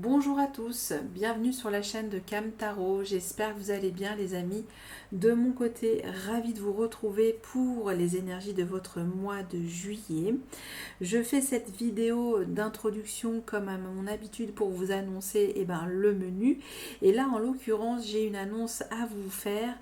Bonjour à tous, bienvenue sur la chaîne de Cam Tarot. J'espère que vous allez bien les amis. De mon côté, ravie de vous retrouver pour les énergies de votre mois de juillet. Je fais cette vidéo d'introduction comme à mon habitude pour vous annoncer le menu. Et là en l'occurrence, j'ai une annonce à vous faire.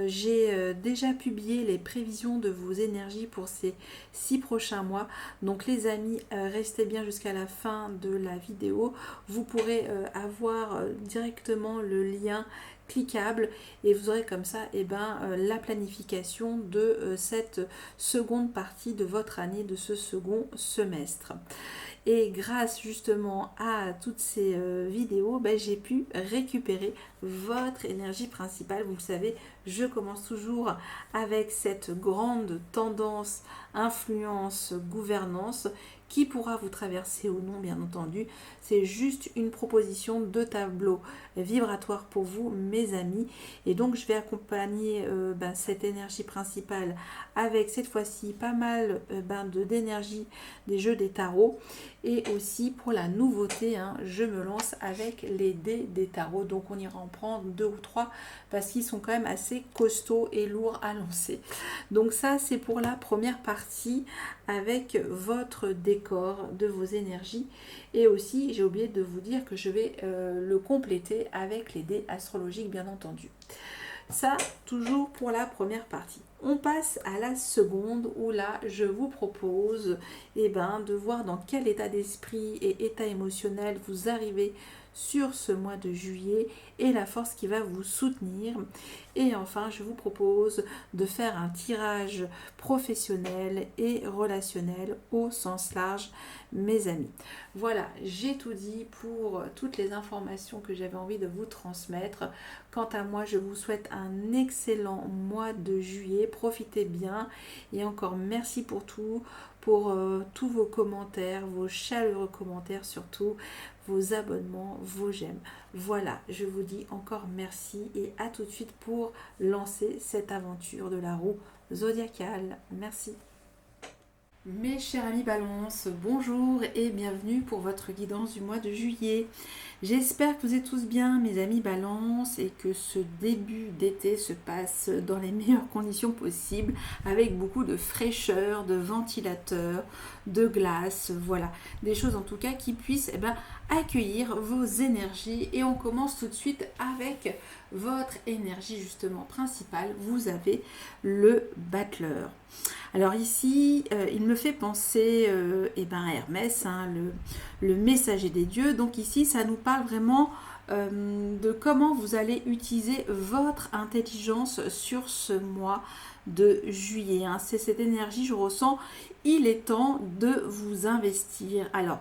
J'ai déjà publié les prévisions de vos énergies pour ces 6 prochains mois. Donc les amis, restez bien jusqu'à la fin de la vidéo. Vous pourrez avoir directement le lien cliquable et vous aurez comme ça la planification de cette seconde partie de votre année, de ce second semestre. Et grâce justement à toutes ces vidéos, j'ai pu récupérer votre énergie principale. Vous le savez, je commence toujours avec cette grande tendance, influence, gouvernance qui pourra vous traverser ou non, bien entendu. C'est juste une proposition de tableau vibratoire pour vous, mes amis. Et donc, je vais accompagner cette énergie principale avec cette fois-ci pas mal d'énergie des jeux des tarots. Et aussi pour la nouveauté, je me lance avec les dés des tarots. Donc, on ira en prendre 2 ou 3 parce qu'ils sont quand même assez costauds et lourds à lancer. Donc ça, c'est pour la première partie avec votre décor de vos énergies. Et aussi, j'ai oublié de vous dire que je vais le compléter avec les dés astrologiques, bien entendu. Ça, toujours pour la première partie. On passe à la seconde où là, je vous propose de voir dans quel état d'esprit et état émotionnel vous arrivez sur ce mois de juillet et la force qui va vous soutenir. Et enfin, je vous propose de faire un tirage professionnel et relationnel au sens large, mes amis. Voilà, j'ai tout dit pour toutes les informations que j'avais envie de vous transmettre. Quant à moi, je vous souhaite un excellent mois de juillet. Profitez bien et encore merci pour tout, pour tous vos commentaires, vos chaleureux commentaires surtout, vos abonnements, vos j'aime. Voilà, je vous dis encore merci et à tout de suite pour lancer cette aventure de la roue zodiacale. Merci. Mes chers amis Balance, bonjour et bienvenue pour votre guidance du mois de juillet. J'espère que vous êtes tous bien, mes amis Balance, et que ce début d'été se passe dans les meilleures conditions possibles, avec beaucoup de fraîcheur, de ventilateur, de glace, voilà, des choses en tout cas qui puissent accueillir vos énergies. Et on commence tout de suite avec votre énergie justement principale. Vous avez le battleur. Alors ici, il me fait penser à Hermès, le messager des dieux. Donc ici, ça nous parle vraiment de comment vous allez utiliser votre intelligence sur ce mois de juillet. C'est cette énergie, je ressens, il est temps de vous investir. Alors,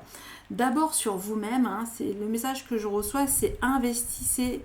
d'abord sur vous-même, c'est le message que je reçois, c'est investissez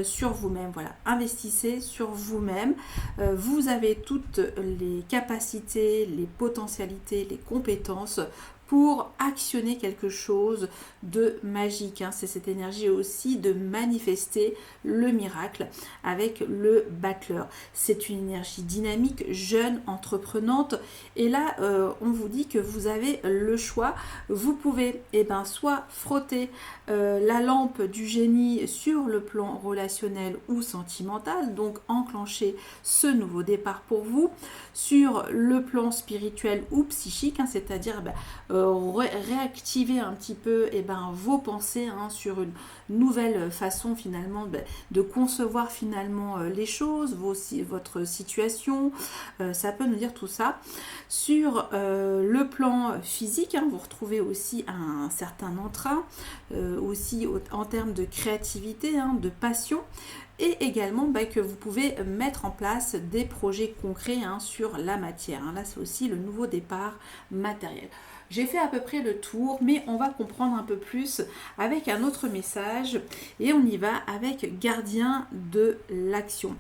sur vous-même. Voilà, investissez sur vous-même. Vous avez toutes les capacités, les potentialités, les compétences pour actionner quelque chose de magique. C'est cette énergie aussi de manifester le miracle avec le battleur. C'est une énergie dynamique, jeune, entreprenante. Et là, on vous dit que vous avez le choix. Vous pouvez soit frotter la lampe du génie sur le plan relationnel ou sentimental, donc enclencher ce nouveau départ pour vous. Sur le plan spirituel ou psychique, c'est-à-dire réactiver un petit peu vos pensées sur une nouvelle façon finalement de concevoir finalement les choses, votre situation, ça peut nous dire tout ça. Sur le plan physique, vous retrouvez aussi un certain entrain, aussi en termes de créativité, de passion, et également que vous pouvez mettre en place des projets concrets sur la matière. Là, c'est aussi le nouveau départ matériel. J'ai fait à peu près le tour, mais on va comprendre un peu plus avec un autre message et on y va avec gardien de l'action.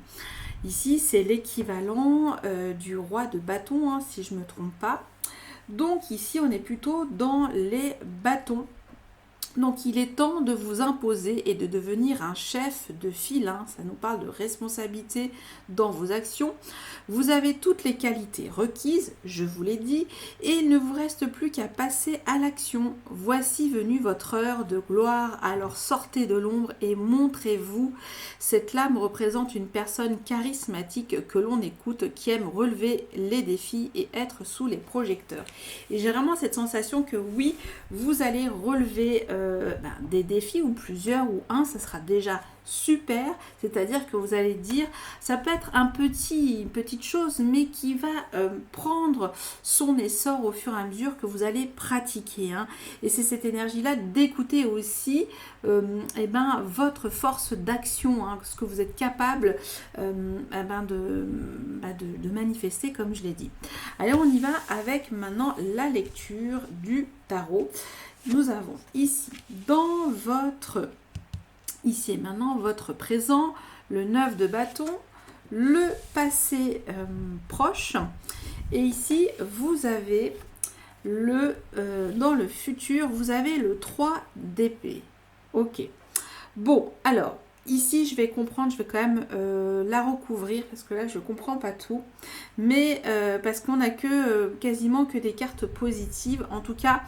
Ici, c'est l'équivalent du roi de bâton, si je ne me trompe pas. Donc ici, on est plutôt dans les bâtons. Donc il est temps de vous imposer et de devenir un chef de file, hein. Ça nous parle de responsabilité dans vos actions. Vous avez toutes les qualités requises, je vous l'ai dit, et il ne vous reste plus qu'à passer à l'action. Voici venue votre heure de gloire, alors sortez de l'ombre et montrez-vous. Cette lame représente une personne charismatique que l'on écoute, qui aime relever les défis et être sous les projecteurs. Et j'ai vraiment cette sensation que oui, vous allez relever des défis ou plusieurs ou un, ça sera déjà super, c'est-à-dire que vous allez dire, ça peut être une petite chose, mais qui va prendre son essor au fur et à mesure que vous allez pratiquer, hein. Et c'est cette énergie-là d'écouter aussi votre force d'action, hein, ce que vous êtes capable de manifester, comme je l'ai dit. Allez, on y va avec maintenant la lecture du tarot. Nous avons ici ici et maintenant votre présent, le 9 de bâton, le passé proche, et ici vous avez dans le futur, vous avez le 3 d'épée. Ok. Bon, alors, ici je vais comprendre, je vais quand même la recouvrir, parce que là je ne comprends pas tout, mais parce qu'on n'a quasiment que des cartes positives. En tout cas,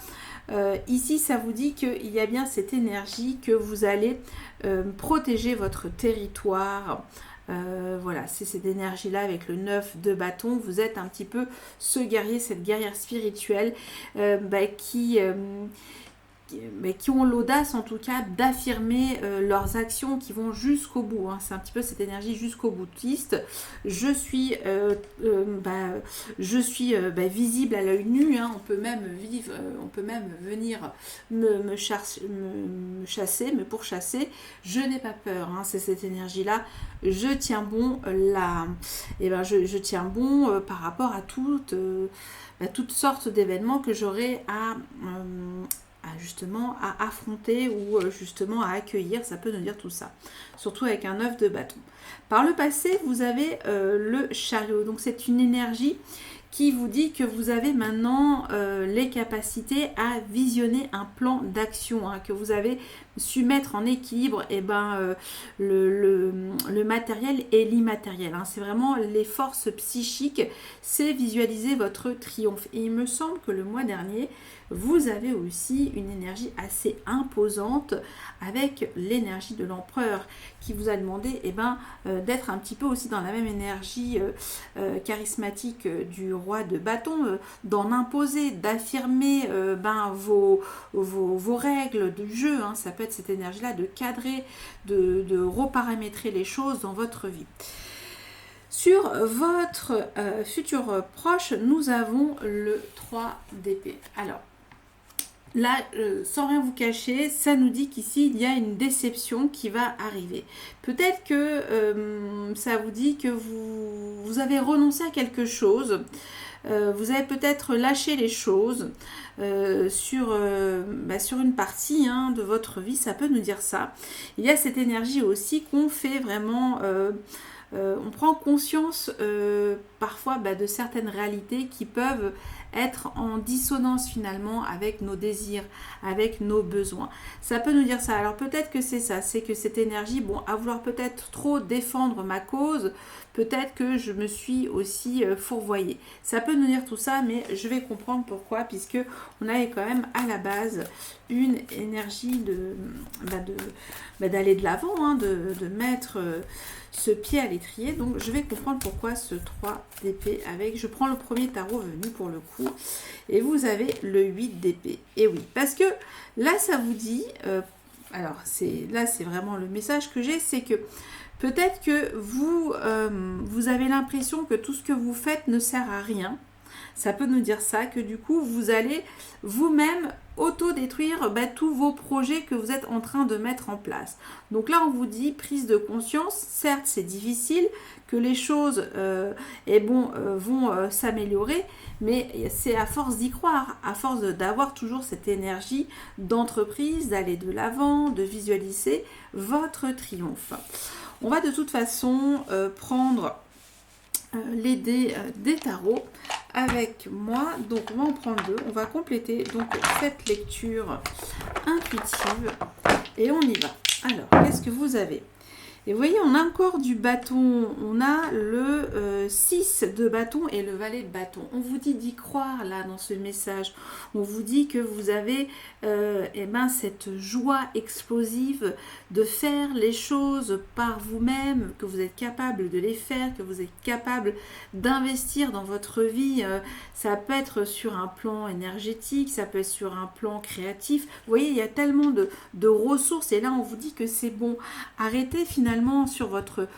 ici ça vous dit qu'il y a bien cette énergie que vous allez protéger votre territoire. Voilà, c'est cette énergie-là avec le 9 de bâton. Vous êtes un petit peu ce guerrier, cette guerrière spirituelle qui ont l'audace en tout cas d'affirmer leurs actions, qui vont jusqu'au bout, hein. C'est un petit peu cette énergie jusqu'au boutiste. Je suis visible à l'œil nu, hein. On peut même venir me chasser, me pourchasser. Je n'ai pas peur, hein. C'est cette énergie-là. Je tiens bon je tiens bon par rapport à toutes sortes d'événements que j'aurai à affronter ou justement à accueillir. Ça peut nous dire tout ça, surtout avec un 9 de bâton. Par le passé, vous avez le chariot, donc c'est une énergie qui vous dit que vous avez maintenant les capacités à visionner un plan d'action, hein, que vous avez su mettre en équilibre le matériel et l'immatériel, hein. C'est vraiment les forces psychiques, c'est visualiser votre triomphe. Et il me semble que le mois dernier, vous avez aussi une énergie assez imposante avec l'énergie de l'empereur qui vous a demandé d'être un petit peu aussi dans la même énergie charismatique du roi de bâton, d'en imposer, d'affirmer vos règles de jeu, hein. Ça peut être cette énergie-là de cadrer, de reparamétrer les choses dans votre vie. Sur votre futur proche, nous avons le 3 d'épée. Alors, là, sans rien vous cacher, ça nous dit qu'ici, il y a une déception qui va arriver. Peut-être que ça vous dit que vous avez renoncé à quelque chose. Vous avez peut-être lâché les choses sur une partie, hein, de votre vie. Ça peut nous dire ça. Il y a cette énergie aussi qu'on fait vraiment... on prend conscience parfois de certaines réalités qui peuvent être en dissonance finalement avec nos désirs, avec nos besoins. Ça peut nous dire ça. Alors peut-être que c'est ça, c'est que cette énergie, à vouloir peut-être trop défendre ma cause, peut-être que je me suis aussi fourvoyée. Ça peut nous dire tout ça, mais je vais comprendre pourquoi, puisque on avait quand même à la base une énergie d'aller de l'avant, hein, de mettre ce pied à l'étrier. Donc je vais comprendre pourquoi ce 3 d'épée avec, je prends le premier tarot venu pour le coup, et vous avez le 8 d'épée. Et oui, parce que là ça vous dit, c'est vraiment le message que j'ai, c'est que peut-être que vous avez l'impression que tout ce que vous faites ne sert à rien. Ça peut nous dire ça, que du coup, vous allez vous-même auto-détruire tous vos projets que vous êtes en train de mettre en place. Donc là, on vous dit prise de conscience. Certes, c'est difficile, que les choses vont s'améliorer, mais c'est à force d'y croire, à force d'avoir toujours cette énergie d'entreprise, d'aller de l'avant, de visualiser votre triomphe. On va de toute façon prendre les dés des tarots. avec moi. Donc on va en prendre 2. On va compléter donc cette lecture intuitive et on y va. Alors, qu'est-ce que vous avez? Et vous voyez, on a encore du bâton, on a le 6 de bâton et le valet de bâton. On vous dit d'y croire là dans ce message. On vous dit que vous avez cette joie explosive de faire les choses par vous-même, que vous êtes capable de les faire, que vous êtes capable d'investir dans votre vie. Ça peut être sur un plan énergétique, ça peut être sur un plan créatif. Vous voyez, il y a tellement de ressources et là on vous dit que c'est bon. Arrêtez finalement sur votre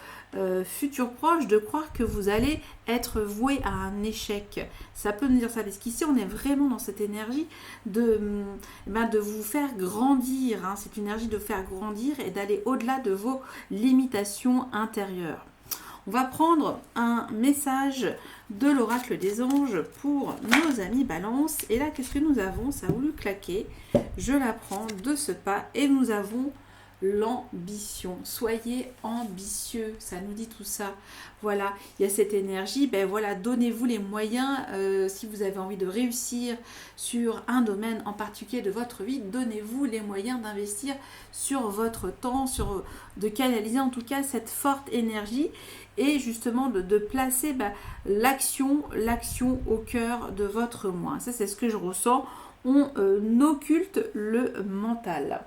futur proche de croire que vous allez être voué à un échec. Ça peut nous dire ça parce qu'ici on est vraiment dans cette énergie de vous faire grandir. Hein. C'est une énergie de faire grandir et d'aller au-delà de vos limitations intérieures. On va prendre un message de l'oracle des anges pour nos amis Balance. Et là, qu'est-ce que nous avons? Ça a voulu claquer. Je la prends de ce pas et nous avons l'ambition. Soyez ambitieux, ça nous dit tout ça. Voilà, il y a cette énergie, ben voilà, donnez-vous les moyens, si vous avez envie de réussir sur un domaine en particulier de votre vie, donnez-vous les moyens d'investir sur votre temps, de canaliser en tout cas cette forte énergie et justement de placer l'action au cœur de votre moi. Ça, c'est ce que je ressens. On occulte le mental.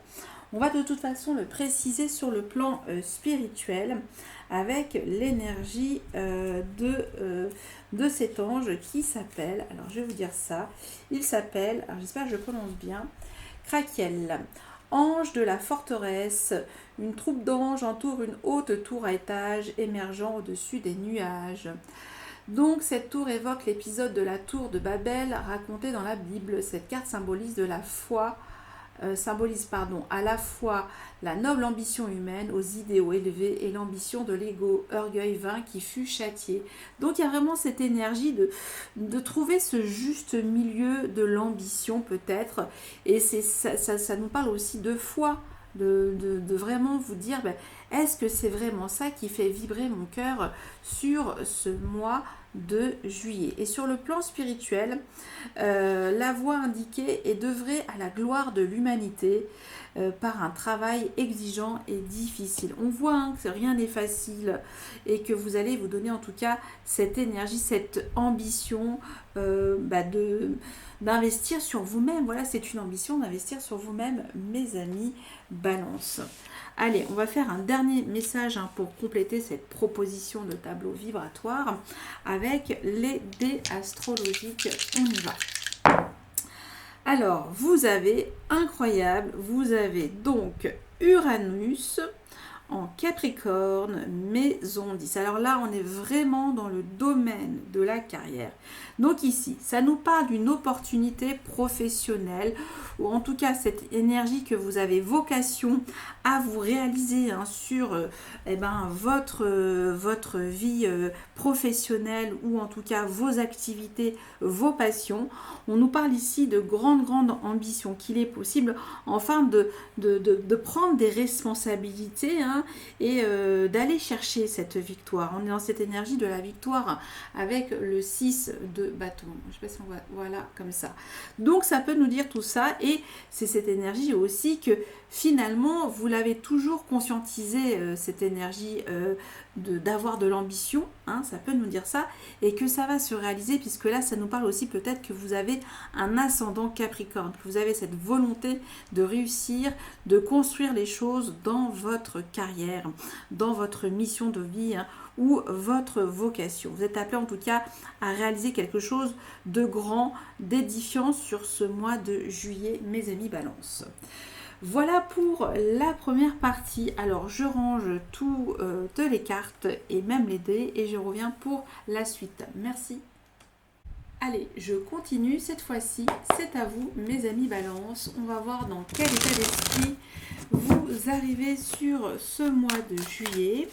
On va de toute façon le préciser sur le plan spirituel avec l'énergie de cet ange qui s'appelle, alors je vais vous dire ça, il s'appelle, alors j'espère que je prononce bien, Krakiel. Ange de la forteresse, une troupe d'anges entoure une haute tour à étage émergeant au-dessus des nuages. Donc cette tour évoque l'épisode de la tour de Babel raconté dans la Bible. Cette carte symbolise à la fois la noble ambition humaine aux idéaux élevés et l'ambition de l'ego, orgueil vain qui fut châtié. Donc il y a vraiment cette énergie de trouver ce juste milieu de l'ambition peut-être, et ça nous parle aussi de foi, de vraiment vous dire est-ce que c'est vraiment ça qui fait vibrer mon cœur sur ce mois de juillet. Et sur le plan spirituel, la voie indiquée est d'œuvrer à la gloire de l'humanité par un travail exigeant et difficile. On voit que rien n'est facile et que vous allez vous donner en tout cas cette énergie, cette ambition d'investir sur vous-même. Voilà, c'est une ambition d'investir sur vous-même, mes amis Balance. Allez, on va faire un dernier message pour compléter cette proposition de tableau vibratoire avec les dés astrologiques. On y va. Alors, vous avez, incroyable, vous avez donc Uranus en Capricorne, maison 10. Alors là, on est vraiment dans le domaine de la carrière. Donc ici, ça nous parle d'une opportunité professionnelle, ou en tout cas cette énergie que vous avez vocation à vous réaliser sur votre vie professionnelle, ou en tout cas vos activités, vos passions. On nous parle ici de grande ambition, qu'il est possible enfin de prendre des responsabilités et d'aller chercher cette victoire. On est dans cette énergie de la victoire avec le 6 de bâton. Je ne sais pas si on voit, voilà, comme ça. Donc ça peut nous dire tout ça, et c'est cette énergie aussi que finalement vous l'avez toujours conscientisé, cette énergie d'avoir de l'ambition, ça peut nous dire ça, et que ça va se réaliser, puisque là ça nous parle aussi peut-être que vous avez un ascendant Capricorne, que vous avez cette volonté de réussir, de construire les choses dans votre carrière, dans votre mission de vie, ou votre vocation. Vous êtes appelé en tout cas à réaliser quelque chose de grand, d'édifiant sur ce mois de juillet, mes amis Balance. Voilà pour la première partie. Alors je range toutes les cartes et même les dés et je reviens pour la suite. Merci. Allez, je continue. Cette fois-ci, c'est à vous, mes amis Balance. On va voir dans quel état d'esprit vous arrivez sur ce mois de juillet.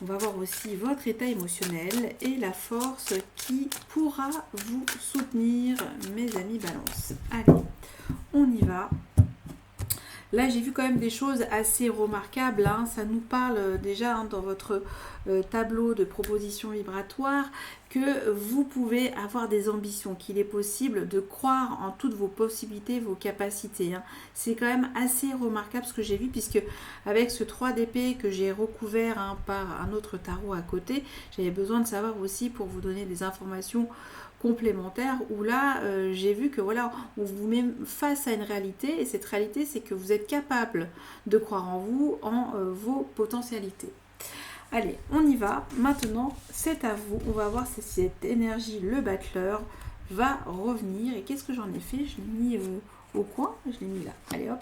On va voir aussi votre état émotionnel et la force qui pourra vous soutenir, mes amis Balance. Allez, on y va. Là, j'ai vu quand même des choses assez remarquables, hein. Ça nous parle déjà, hein, dans votre tableau de propositions vibratoires, que vous pouvez avoir des ambitions, qu'il est possible de croire en toutes vos possibilités, vos capacités, hein. C'est quand même assez remarquable ce que j'ai vu, puisque avec ce 3 d'épée que j'ai recouvert, hein, par un autre tarot à côté, j'avais besoin de savoir aussi pour vous donner des informations complémentaire où là j'ai vu que voilà, on vous met face à une réalité, et cette réalité, c'est que vous êtes capable de croire en vous, en vos potentialités. Allez, on y va. Maintenant, c'est à vous. On va voir si cette énergie, le battleur, va revenir. Et qu'est-ce que j'en ai fait? Je l'ai mis au coin, je l'ai mis là. Allez hop,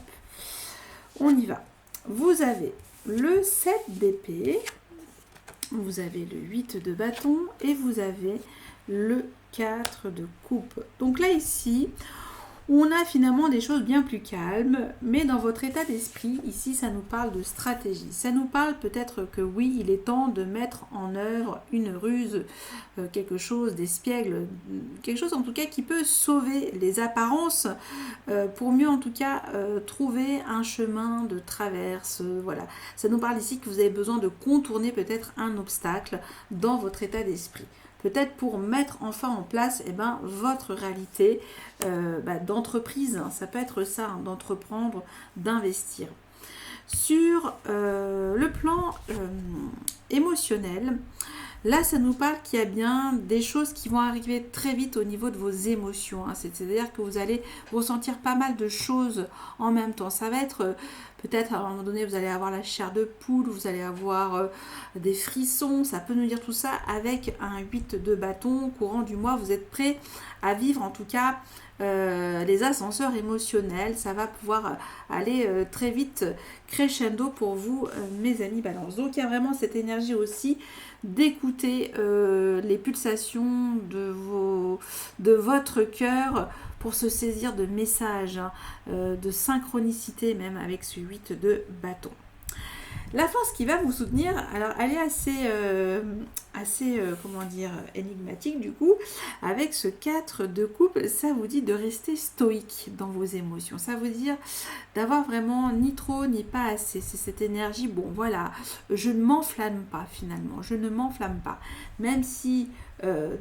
on y va. Vous avez le 7 d'épée, vous avez le 8 de bâton et vous avez le 4 de coupe. Donc là, ici, on a finalement des choses bien plus calmes, mais dans votre état d'esprit, ici, ça nous parle de stratégie. Ça nous parle peut-être que oui, il est temps de mettre en œuvre une ruse, quelque chose d'espiègle, quelque chose en tout cas qui peut sauver les apparences, pour mieux en tout cas trouver un chemin de traverse. Voilà. Ça nous parle ici que vous avez besoin de contourner peut-être un obstacle dans votre état d'esprit. Peut-être pour mettre enfin en place votre réalité d'entreprise. Ça peut être ça, hein, d'entreprendre, d'investir. Sur le plan émotionnel, là, ça nous parle qu'il y a bien des choses qui vont arriver très vite au niveau de vos émotions, hein. C'est-à-dire que vous allez ressentir pas mal de choses en même temps. Ça va être peut-être à un moment donné, vous allez avoir la chair de poule, vous allez avoir des frissons. Ça peut nous dire tout ça avec un 8 de bâton. Au courant du mois, vous êtes prêt à vivre en tout cas les ascenseurs émotionnels. Ça va pouvoir aller très vite crescendo pour vous, mes amis Balance. Donc il y a vraiment cette énergie aussi d'écouter les pulsations de votre cœur pour se saisir de messages, hein, de synchronicité même avec ce 8 de bâton. La force qui va vous soutenir, alors elle est assez comment dire, énigmatique du coup, avec ce 4 de coupe. Ça vous dit de rester stoïque dans vos émotions, ça veut dire d'avoir vraiment ni trop ni pas assez. C'est cette énergie, bon voilà, je ne m'enflamme pas finalement, je ne m'enflamme pas, même si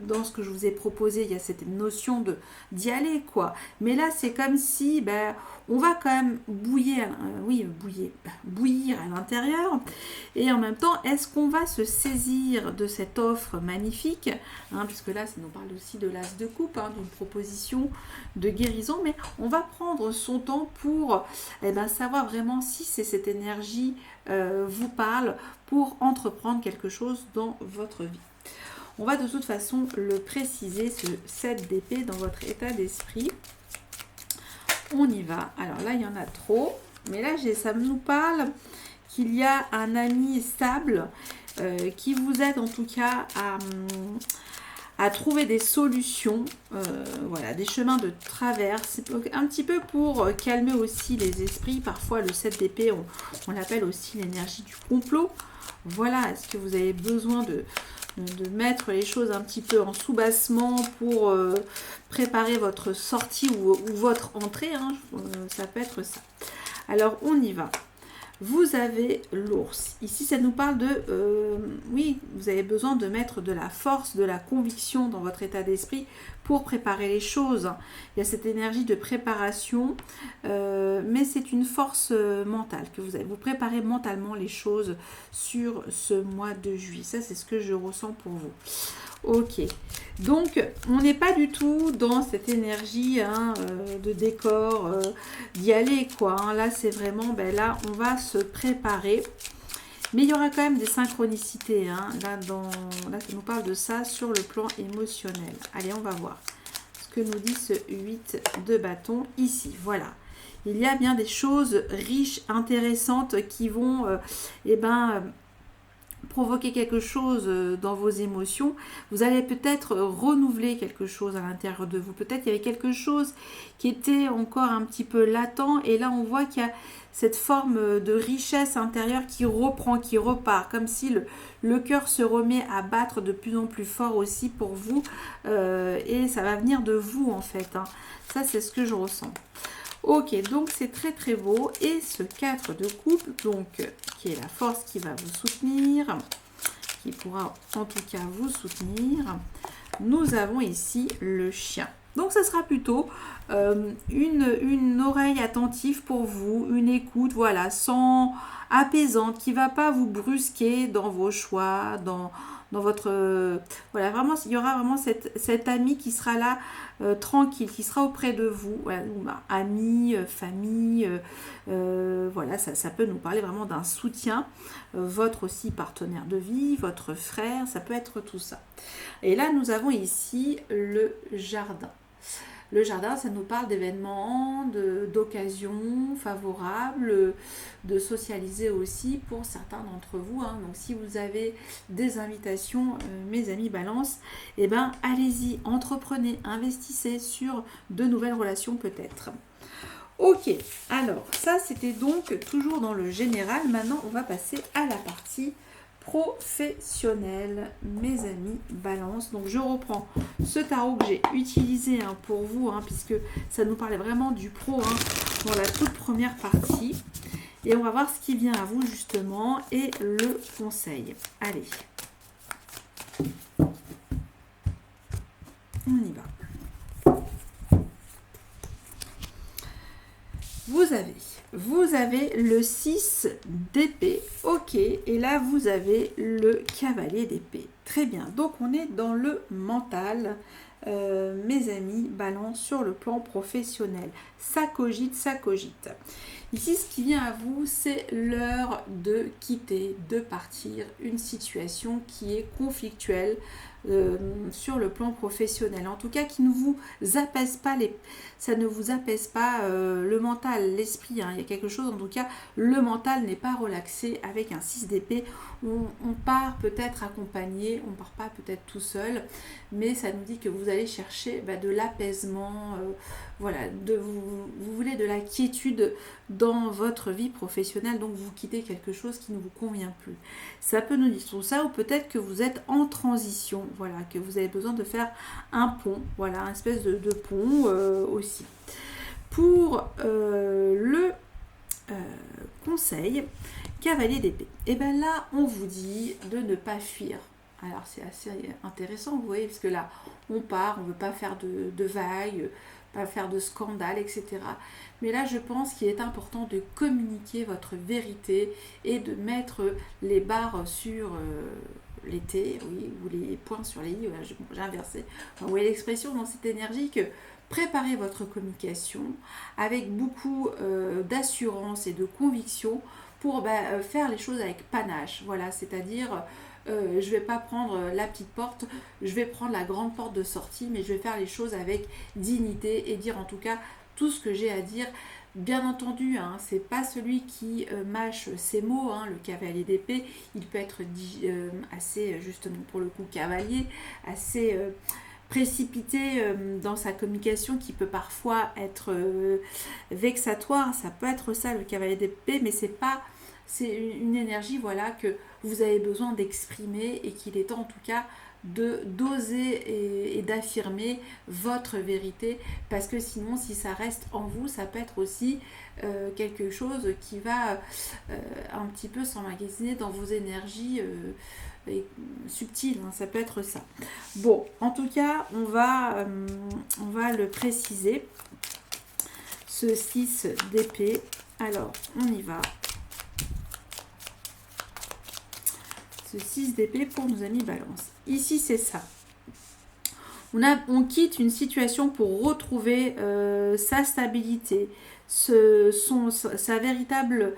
dans ce que je vous ai proposé, il y a cette notion d'y aller quoi, mais là c'est comme si on va quand même bouillir à l'intérieur, et en même temps, est-ce qu'on va se saisir de cette offre magnifique, hein, puisque là, ça nous parle aussi de l'as de coupe, hein, d'une proposition de guérison, mais on va prendre son temps pour savoir vraiment si cette énergie vous parle pour entreprendre quelque chose dans votre vie. On va de toute façon le préciser, ce 7 d'épée dans votre état d'esprit. On y va. Alors là, il y en a trop. Mais là, ça nous parle qu'il y a un ami stable qui vous aide en tout cas à trouver des solutions, voilà, des chemins de traverse, un petit peu pour calmer aussi les esprits. Parfois, le 7 d'épée, on l'appelle aussi l'énergie du complot. Voilà, est-ce que vous avez besoin de mettre les choses un petit peu en sous-bassement pour préparer votre sortie ou votre entrée, hein, ça peut être ça. Alors, on y va. Vous avez l'ours. Ici, ça nous parle de... oui, vous avez besoin de mettre de la force, de la conviction dans votre état d'esprit pour préparer les choses. Il y a cette énergie de préparation, mais c'est une force mentale que vous avez. Vous préparez mentalement les choses sur ce mois de juillet. Ça, c'est ce que je ressens pour vous. Ok, donc on n'est pas du tout dans cette énergie de décor, d'y aller quoi, hein. Là c'est vraiment, là on va se préparer, mais il y aura quand même des synchronicités, hein. Là ça nous parle de ça sur le plan émotionnel. Allez, on va voir ce que nous dit ce 8 de bâton ici, voilà. Il y a bien des choses riches, intéressantes qui vont provoquer quelque chose dans vos émotions. Vous allez peut-être renouveler quelque chose à l'intérieur de vous. Peut-être qu'il y avait quelque chose qui était encore un petit peu latent, et là on voit qu'il y a cette forme de richesse intérieure qui reprend, qui repart, comme si le cœur se remet à battre de plus en plus fort aussi pour vous, et ça va venir de vous en fait, hein. Ça c'est ce que je ressens. Ok, donc c'est très très beau. Et ce 4 de coupe, donc qui est la force qui va vous soutenir, qui pourra en tout cas vous soutenir. Nous avons ici le chien. Donc ça sera plutôt une oreille attentive pour vous, une écoute, voilà, sans apaisante, qui ne va pas vous brusquer dans vos choix, dans votre... voilà, vraiment, il y aura vraiment cet ami qui sera là, tranquille, qui sera auprès de vous, voilà, ami, famille, voilà, ça peut nous parler vraiment d'un soutien, votre aussi partenaire de vie, votre frère, ça peut être tout ça. Et là, nous avons ici le jardin. Le jardin, ça nous parle d'événements, d'occasions favorables, de socialiser aussi pour certains d'entre vous. Hein. Donc si vous avez des invitations, mes amis Balance, eh ben, allez-y, entreprenez, investissez sur de nouvelles relations peut-être. Ok, alors ça c'était donc toujours dans le général. Maintenant, on va passer à la partie professionnel, mes amis Balance. Donc je reprends ce tarot que j'ai utilisé pour vous, puisque ça nous parlait vraiment du pro dans la toute première partie. Et on va voir ce qui vient à vous justement et le conseil. Allez, on y va. Vous avez le 6 d'épée, ok, et là vous avez le cavalier d'épée. Très bien, donc on est dans le mental, mes amis, Balance, sur le plan professionnel. Ça cogite, ça cogite. Ici, ce qui vient à vous, c'est l'heure de quitter, de partir, une situation qui est conflictuelle sur le plan professionnel. En tout cas, qui ne vous apaise pas, ça ne vous apaise pas le mental, l'esprit. Il y a quelque chose, en tout cas, le mental n'est pas relaxé avec un 6 d'épée. On part peut-être accompagné, on ne part pas peut-être tout seul, mais ça nous dit que vous allez chercher de l'apaisement, voilà, vous voulez de la quiétude dans votre vie professionnelle, donc vous quittez quelque chose qui ne vous convient plus. Ça peut nous dire tout ça, ou peut-être que vous êtes en transition, voilà, que vous avez besoin de faire un pont, voilà, une espèce de pont aussi. Pour le conseil, cavalier d'épée, et bien là, on vous dit de ne pas fuir. Alors c'est assez intéressant, vous voyez, parce que là, on part, on ne veut pas faire de vagues, pas faire de scandale, etc. Mais là, je pense qu'il est important de communiquer votre vérité et de mettre les barres sur les T, oui, ou les points sur les I, voilà, j'ai inversé. Vous voyez l'expression dans cette énergie que préparez votre communication avec beaucoup d'assurance et de conviction pour faire les choses avec panache, voilà, c'est-à-dire je ne vais pas prendre la petite porte, je vais prendre la grande porte de sortie, mais je vais faire les choses avec dignité et dire en tout cas tout ce que j'ai à dire. Bien entendu, c'est pas celui qui mâche ses mots, le cavalier d'épée, il peut être assez, justement pour le coup, cavalier, assez précipité dans sa communication, qui peut parfois être vexatoire. Ça peut être ça, le cavalier d'épée, mais c'est une énergie, voilà, que vous avez besoin d'exprimer et qu'il est temps en tout cas d'oser et d'affirmer votre vérité, parce que sinon, si ça reste en vous, ça peut être aussi quelque chose qui va un petit peu s'emmagasiner dans vos énergies subtiles, ça peut être ça. Bon, en tout cas, on va le préciser, ce 6 d'épée. Alors, on y va. Ce 6 d'épée pour nos amis Balance. Ici, c'est ça. On quitte une situation pour retrouver sa stabilité, sa véritable,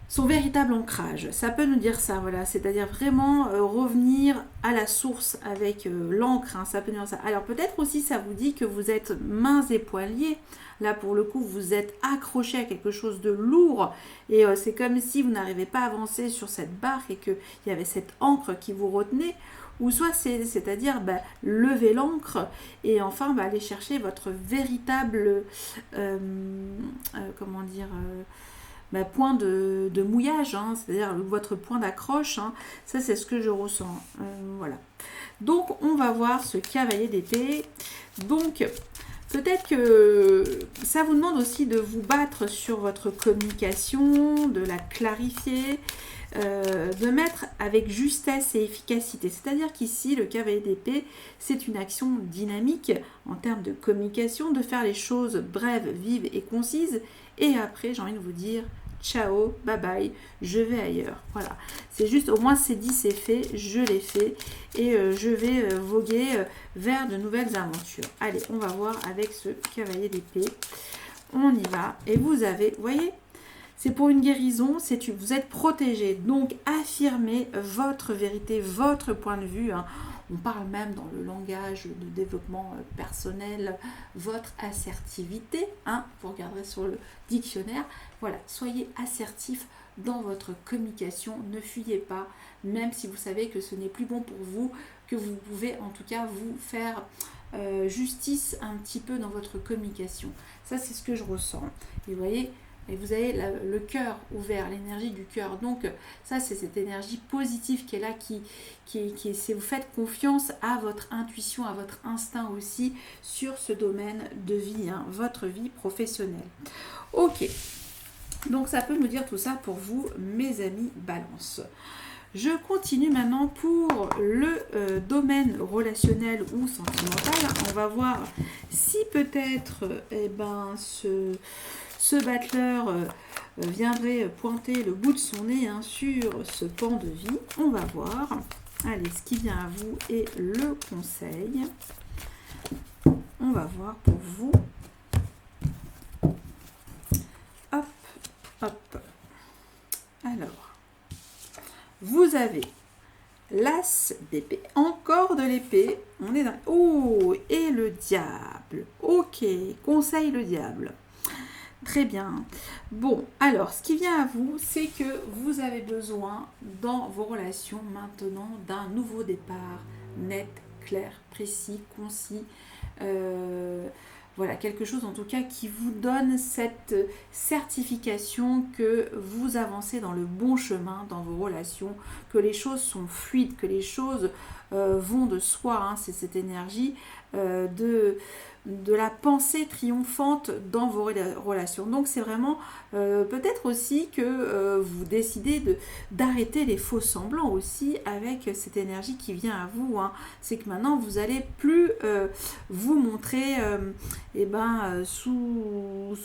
son véritable ancrage. Ça peut nous dire ça, voilà, c'est-à-dire vraiment revenir à la source avec l'encre, ça peut nous dire ça. Alors peut-être aussi ça vous dit que vous êtes mains et poings liés. Là pour le coup vous êtes accroché à quelque chose de lourd et c'est comme si vous n'arrivez pas à avancer sur cette barque et qu'il y avait cette encre qui vous retenait. Ou soit c'est-à-dire lever l'encre et enfin aller chercher votre véritable point de mouillage, hein, c'est-à-dire votre point d'accroche. Hein. Ça, c'est ce que je ressens. Voilà. Donc, on va voir ce cavalier d'épée. Donc, peut-être que ça vous demande aussi de vous battre sur votre communication, de la clarifier, de mettre avec justesse et efficacité. C'est-à-dire qu'ici, le cavalier d'épée, c'est une action dynamique en termes de communication, de faire les choses brèves, vives et concises. Et après, j'ai envie de vous dire, ciao, bye bye, je vais ailleurs. Voilà, c'est juste, au moins c'est dit, c'est fait, je l'ai fait et je vais voguer vers de nouvelles aventures. Allez, on va voir avec ce cavalier d'épée. On y va. Et vous avez, vous voyez, c'est pour une guérison, vous êtes protégé. Donc, affirmez votre vérité, votre point de vue. Hein. On parle même dans le langage de développement personnel, votre assertivité. Hein, vous regarderez sur le dictionnaire. Voilà, soyez assertif dans votre communication. Ne fuyez pas, même si vous savez que ce n'est plus bon pour vous, que vous pouvez en tout cas vous faire justice un petit peu dans votre communication. Ça, c'est ce que je ressens. Et vous voyez, et vous avez le cœur ouvert, l'énergie du cœur. Donc ça, c'est cette énergie positive qui est là, c'est vous faites confiance à votre intuition, à votre instinct aussi sur ce domaine de vie, hein, votre vie professionnelle. Ok, donc ça peut nous dire tout ça pour vous, mes amis Balance. Je continue maintenant pour le domaine relationnel ou sentimental. On va voir si peut-être ce battleur viendrait pointer le bout de son nez hein, sur ce pan de vie. On va voir. Allez, ce qui vient à vous est le conseil. On va voir pour vous. Hop, hop. Alors, vous avez l'as d'épée, encore de l'épée. On est dans... Oh, et le diable. Ok, conseil le diable. Très bien. Bon, alors, ce qui vient à vous, c'est que vous avez besoin, dans vos relations maintenant, d'un nouveau départ net, clair, précis, concis. Voilà, quelque chose en tout cas qui vous donne cette certification que vous avancez dans le bon chemin dans vos relations, que les choses sont fluides, que les choses vont de soi. Hein, c'est cette énergie de la pensée triomphante dans vos relations. Donc c'est vraiment peut-être aussi que vous décidez d'arrêter les faux semblants aussi avec cette énergie qui vient à vous. Hein. C'est que maintenant vous allez plus vous montrer sous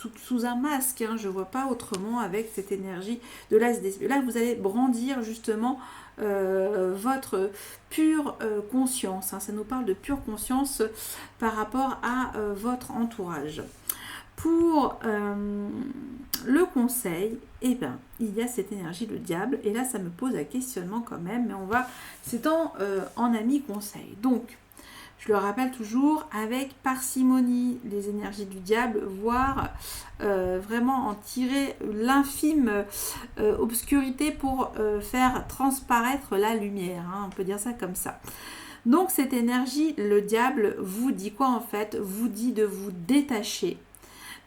un masque. Hein. Je ne vois pas autrement avec cette énergie de l'as d'esprit. Là vous allez brandir justement votre pure conscience. Hein. Ça nous parle de pure conscience par rapport à votre entourage. Pour le conseil, il y a cette énergie, le diable, et là ça me pose un questionnement quand même, mais c'est en ami conseil. Donc, je le rappelle toujours, avec parcimonie, les énergies du diable, voire vraiment en tirer l'infime obscurité pour faire transparaître la lumière. Hein, on peut dire ça comme ça. Donc cette énergie, le diable, vous dit quoi en fait? Vous dit de vous détacher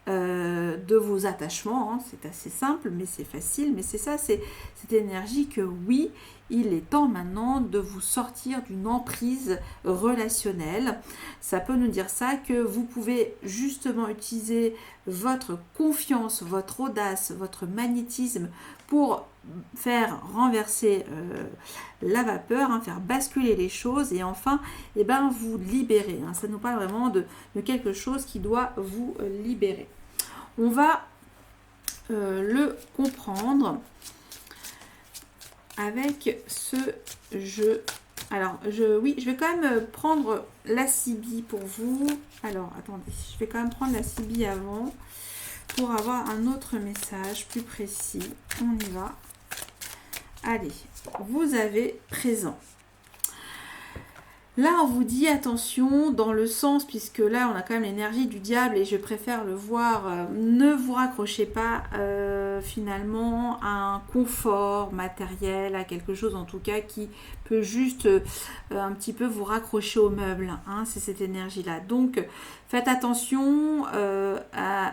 de vos attachements. Hein. C'est assez simple, mais c'est facile. Mais c'est ça, c'est cette énergie que oui, il est temps maintenant de vous sortir d'une emprise relationnelle. Ça peut nous dire ça, que vous pouvez justement utiliser votre confiance, votre audace, votre magnétisme pour faire renverser la vapeur, hein, faire basculer les choses et enfin vous libérer. Hein. Ça nous parle vraiment de quelque chose qui doit vous libérer. On va le comprendre avec ce jeu. Alors, je vais quand même prendre la CB pour vous. Alors, attendez, je vais quand même prendre la CB avant pour avoir un autre message plus précis. On y va. Allez, vous avez présent. Là, on vous dit attention dans le sens, puisque là, on a quand même l'énergie du diable et je préfère le voir, ne vous raccrochez pas finalement à un confort matériel, à quelque chose en tout cas qui peut juste un petit peu vous raccrocher au meuble, hein, c'est cette énergie-là. Donc, faites attention à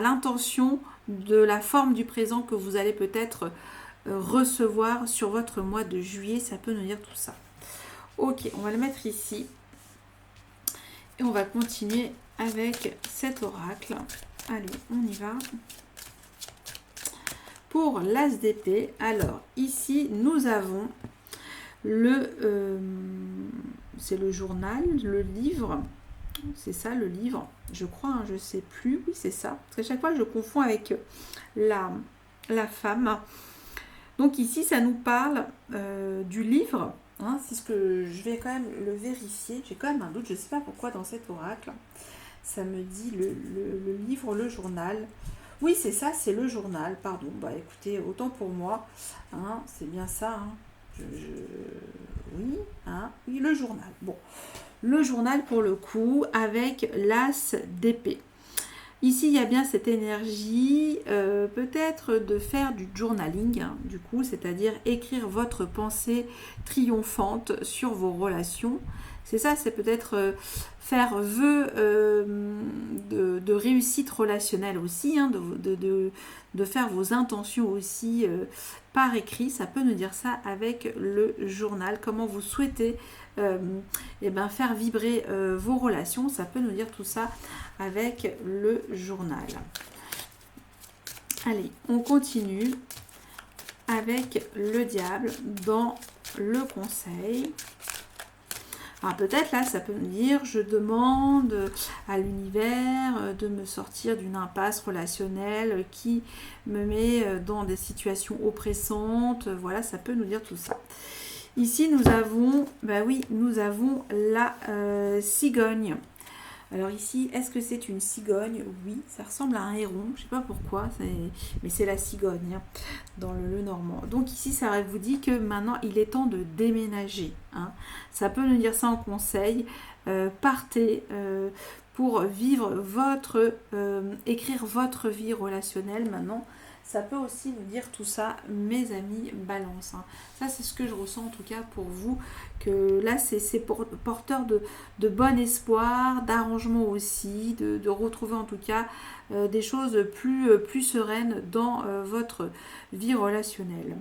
l'intention de la forme du présent que vous allez peut-être recevoir sur votre mois de juillet, ça peut nous dire tout ça. Ok, on va le mettre ici et on va continuer avec cet oracle. Allez, on y va. Pour l'as d'épée, alors ici nous avons c'est le journal, le livre, c'est ça le livre, je crois, hein, je ne sais plus, oui c'est ça, parce qu'à chaque fois je confonds avec la femme. Donc ici ça nous parle du livre. Hein, c'est ce que je vais quand même le vérifier. J'ai quand même un doute, je ne sais pas pourquoi dans cet oracle. Ça me dit le livre, le journal. Oui, c'est ça, c'est le journal, pardon. Bah écoutez, autant pour moi. Hein, c'est bien ça. Hein. Oui, hein, oui, le journal. Bon, le journal pour le coup, avec l'as d'épée. Ici, il y a bien cette énergie, peut-être de faire du journaling, hein, du coup, c'est-à-dire écrire votre pensée triomphante sur vos relations. C'est ça, c'est peut-être faire vœu de réussite relationnelle aussi, hein, de faire vos intentions aussi par écrit. Ça peut nous dire ça avec le journal, comment vous souhaitez faire vibrer vos relations. Ça peut nous dire tout ça avec le journal. Allez, on continue avec le diable dans le conseil. Alors peut-être là, ça peut me dire, je demande à l'univers de me sortir d'une impasse relationnelle qui me met dans des situations oppressantes. Voilà, ça peut nous dire tout ça. Ici, nous avons, nous avons la cigogne. Alors ici, est-ce que c'est une cigogne? Oui, ça ressemble à un héron, je ne sais pas pourquoi, mais c'est la cigogne hein, dans le normand. Donc ici, ça vous dit que maintenant, il est temps de déménager. Hein. Ça peut nous dire ça en conseil. Partez pour vivre écrire votre vie relationnelle maintenant. Ça peut aussi nous dire tout ça, mes amis balance. Hein. Ça, c'est ce que je ressens en tout cas pour vous, que là, c'est porteur de bon espoir, d'arrangement aussi, de retrouver en tout cas des choses plus sereines dans votre vie relationnelle.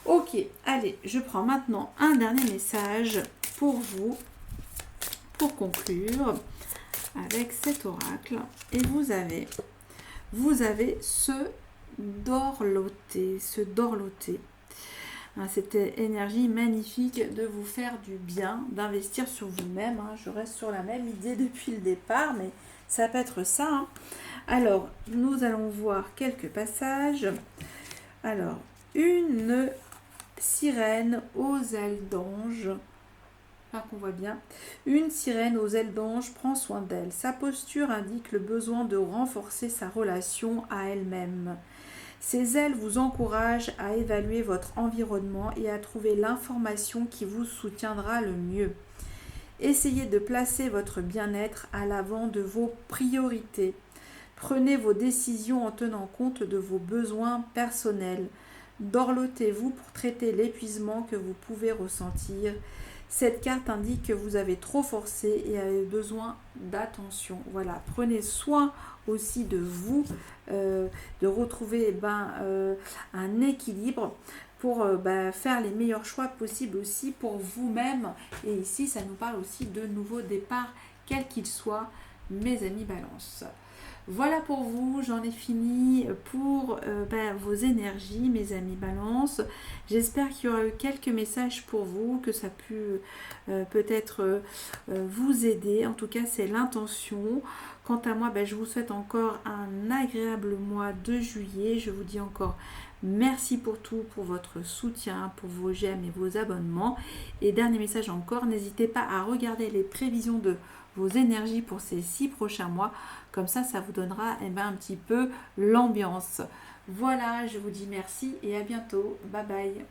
Ok, allez, je prends maintenant un dernier message pour vous, pour conclure avec cet oracle. Et vous avez ce dorloté, cette énergie magnifique de vous faire du bien, d'investir sur vous-même. Hein. Je reste sur la même idée depuis le départ, mais ça peut être ça. Hein. Alors, nous allons voir quelques passages. Alors, une sirène aux ailes d'ange. Qu'on voit bien. Une sirène aux ailes d'ange prend soin d'elle. Sa posture indique le besoin de renforcer sa relation à elle-même. Ces ailes vous encouragent à évaluer votre environnement et à trouver l'information qui vous soutiendra le mieux. Essayez de placer votre bien-être à l'avant de vos priorités. Prenez vos décisions en tenant compte de vos besoins personnels. Dorlotez-vous pour traiter l'épuisement que vous pouvez ressentir. Cette carte indique que vous avez trop forcé et avez besoin d'attention. Voilà, prenez soin aussi de vous, de retrouver un équilibre pour faire les meilleurs choix possibles aussi pour vous-même. Et ici, ça nous parle aussi de nouveaux départs, quels qu'ils soient, mes amis Balance. Voilà pour vous, j'en ai fini pour vos énergies, mes amis Balance. J'espère qu'il y aura eu quelques messages pour vous, que ça a pu peut-être vous aider. En tout cas, c'est l'intention. Quant à moi, je vous souhaite encore un agréable mois de juillet. Je vous dis encore merci pour tout, pour votre soutien, pour vos j'aime et vos abonnements. Et dernier message encore, n'hésitez pas à regarder les prévisions de vos énergies pour ces 6 prochains mois. Comme ça, ça vous donnera un petit peu l'ambiance. Voilà, je vous dis merci et à bientôt. Bye bye.